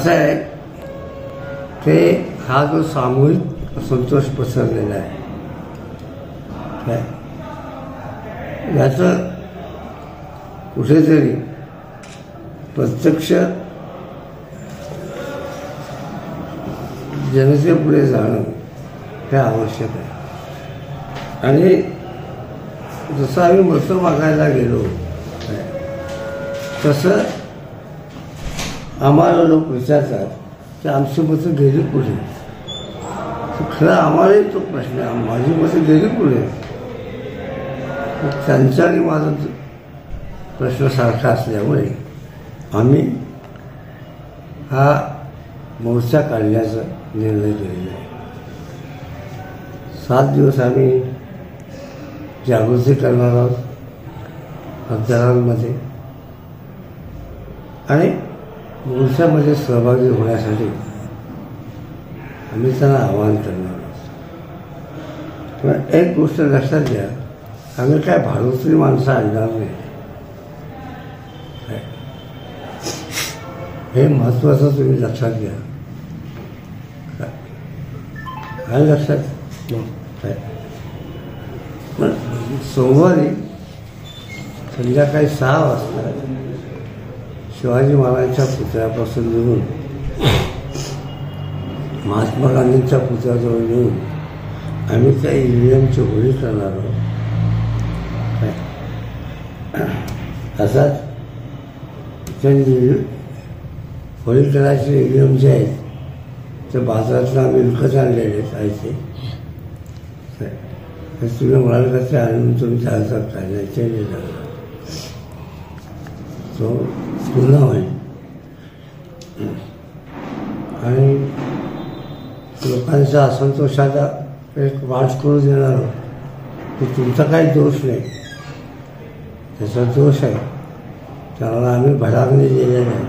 कसं आहे ते हा जो सामूहिक असंतोष पसरलेला आहे काय याचं कुठेतरी प्रत्यक्ष जनतेपुढे जाणं हे आवश्यक आहे. आणि जसं आम्ही मतं मागायला गेलो तसं आम्हाला लोक विचारतात की आमची मतं गेली कुठे. खरं आम्हालाही तो प्रश्न आहे, माझी मतं गेली कुठे. त्यांचा आणि माझा प्रश्न सारखा असल्यामुळे आम्ही हा मोर्चा काढण्याचा निर्णय केलेला आहे. 7 दिवस आम्ही जागृती करणार आहोत मतदारांमध्ये आणि मोर्चामध्ये सहभागी होण्यासाठी आम्ही त्यांना आवाहन करणार आहोत. पण एक गोष्ट लक्षात घ्या, आम्ही काय भाडोत्री माणसं आणणार नाही हे महत्त्वाचं तुम्ही लक्षात घ्या. काय लक्षात काय पण सोमवारी संध्याकाळी 6 वाजता शिवाजी महाराजांच्या पुतळ्यापासून निघून महात्मा गांधींच्या पुतळ्याजवळ येऊन आम्ही त्या EVMची होळी करणार आहोत. असाच त्यांनी होळी करायचे EVM जे आहेत ते बाजारातून आम्ही विकत आणलेले आहेत. तुम्ही म्हणाल का ते आणून तुमच्या हातात काय नाही ते नाही झालं तो पुन्हा होईल. आणि लोकांच्या असंतोषाचा एक वाट करू देणार की तुमचा काही दोष नाही, त्याचा दोष आहे, त्याला आम्ही भडाकणी दिलेला आहे.